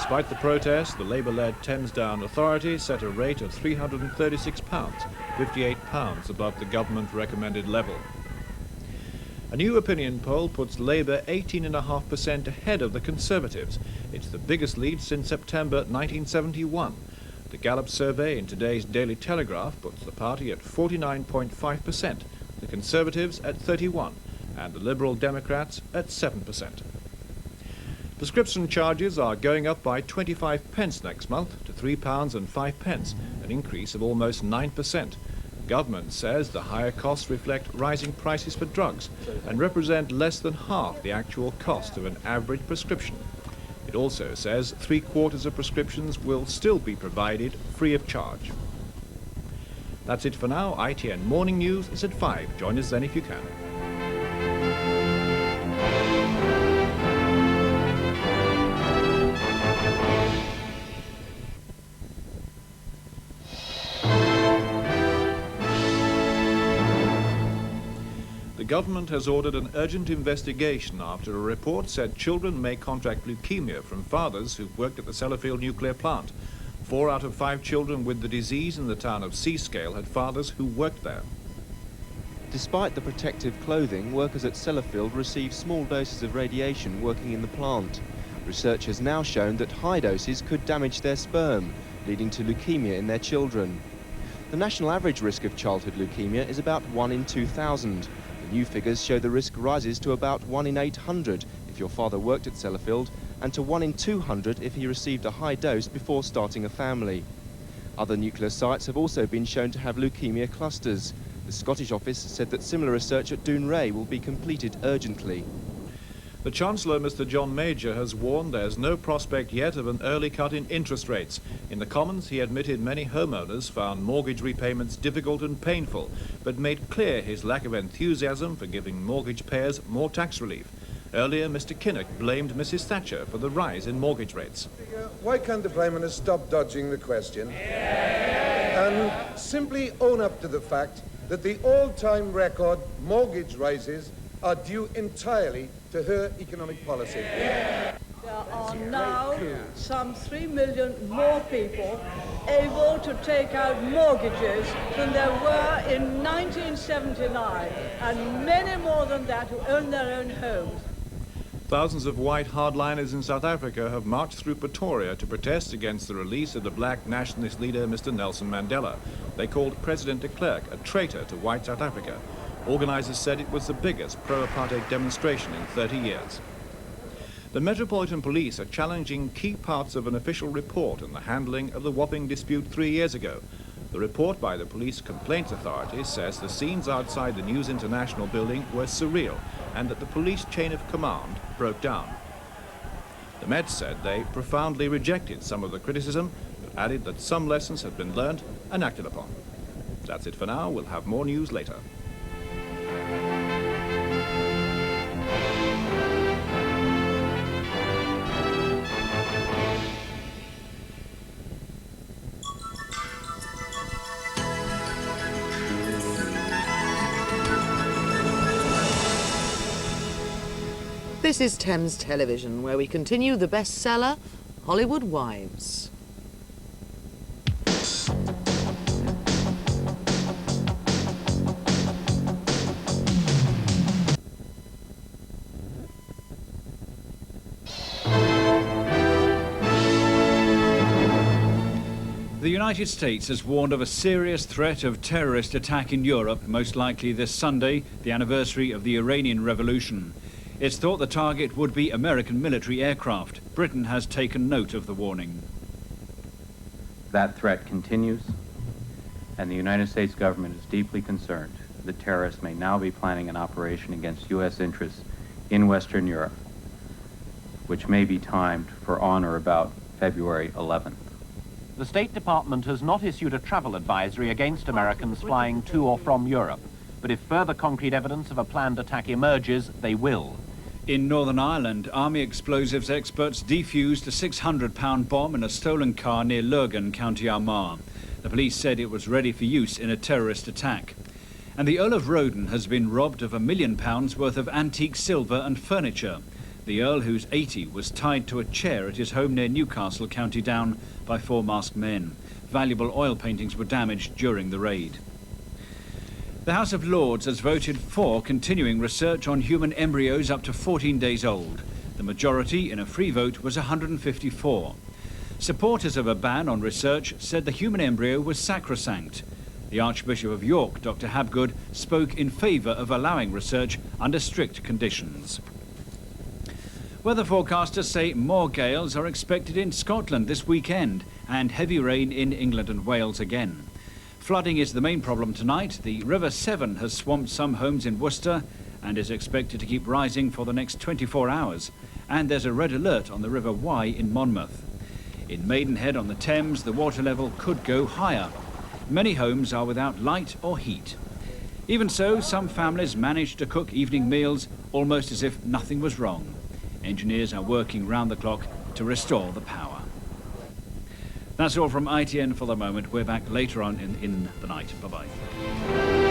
Despite the protest, the Labour-led Thames Down Authority set a rate of £336, £58 above the government-recommended level. A new opinion poll puts Labour 18.5% ahead of the Conservatives. It's the biggest lead since September 1971. The Gallup survey in today's Daily Telegraph puts the party at 49.5%, the Conservatives at 31%, and the Liberal Democrats at 7%. Prescription charges are going up by 25p next month to £3.05, an increase of almost 9%. Government says the higher costs reflect rising prices for drugs and represent less than half the actual cost of an average prescription. It also says 3/4 of prescriptions will still be provided free of charge. That's it for now. ITN Morning News is at 5. Join us then if you can. The government has ordered an urgent investigation after a report said children may contract leukemia from fathers who've worked at the Sellafield nuclear plant. 4 out of 5 children with the disease in the town of Seascale had fathers who worked there. Despite the protective clothing, workers at Sellafield receive small doses of radiation working in the plant. Research has now shown that high doses could damage their sperm, leading to leukemia in their children. The national average risk of childhood leukemia is about 1 in 2,000. The new figures show the risk rises to about 1 in 800 if your father worked at Sellafield, and to 1 in 200 if he received a high dose before starting a family. Other nuclear sites have also been shown to have leukemia clusters. The Scottish office said that similar research at Dounreay will be completed urgently. The Chancellor, Mr. John Major, has warned there's no prospect yet of an early cut in interest rates. In the Commons, he admitted many homeowners found mortgage repayments difficult and painful, but made clear his lack of enthusiasm for giving mortgage payers more tax relief. Earlier, Mr. Kinnock blamed Mrs. Thatcher for the rise in mortgage rates. Why can't the Prime Minister stop dodging the question and simply own up to the fact that the all-time record mortgage rises are due entirely to her economic policy? There are now some 3 million more people able to take out mortgages than there were in 1979, and many more than that who own their own homes. Thousands of white hardliners in South Africa have marched through Pretoria to protest against the release of the black nationalist leader, Mr. Nelson Mandela. They called President de Klerk a traitor to white South Africa. Organisers said it was the biggest pro-apartheid demonstration in 30 years. The Metropolitan Police are challenging key parts of an official report on the handling of the Wapping dispute 3 years ago. The report by the Police Complaints Authority says the scenes outside the News International building were surreal and that the police chain of command broke down. The Met said they profoundly rejected some of the criticism, but added that some lessons had been learned and acted upon. That's it for now. We'll have more news later. This is Thames Television, where we continue the bestseller, Hollywood Wives. The United States has warned of a serious threat of terrorist attack in Europe, most likely this Sunday, the anniversary of the Iranian Revolution. It's thought the target would be American military aircraft. Britain has taken note of the warning. That threat continues, and the United States government is deeply concerned that terrorists may now be planning an operation against U.S. interests in Western Europe, which may be timed for on or about February 11th. The State Department has not issued a travel advisory against Americans flying to or from Europe, but if further concrete evidence of a planned attack emerges, they will. In Northern Ireland, Army explosives experts defused a 600-pound bomb in a stolen car near Lurgan, County Armagh. The police said it was ready for use in a terrorist attack. And the Earl of Roden has been robbed of £1 million worth of antique silver and furniture. The Earl, who's 80, was tied to a chair at his home near Newcastle, County Down, by 4 masked men. Valuable oil paintings were damaged during the raid. The House of Lords has voted for continuing research on human embryos up to 14 days old. The majority in a free vote was 154. Supporters of a ban on research said the human embryo was sacrosanct. The Archbishop of York, Dr. Habgood, spoke in favour of allowing research under strict conditions. Weather forecasters say more gales are expected in Scotland this weekend and heavy rain in England and Wales again. Flooding is the main problem tonight. The River Severn has swamped some homes in Worcester and is expected to keep rising for the next 24 hours. And there's a red alert on the River Wye in Monmouth. In Maidenhead on the Thames, the water level could go higher. Many homes are without light or heat. Even so, some families managed to cook evening meals almost as if nothing was wrong. Engineers are working round the clock to restore the power. That's all from ITN for the moment. We're back later on in the night. Bye-bye.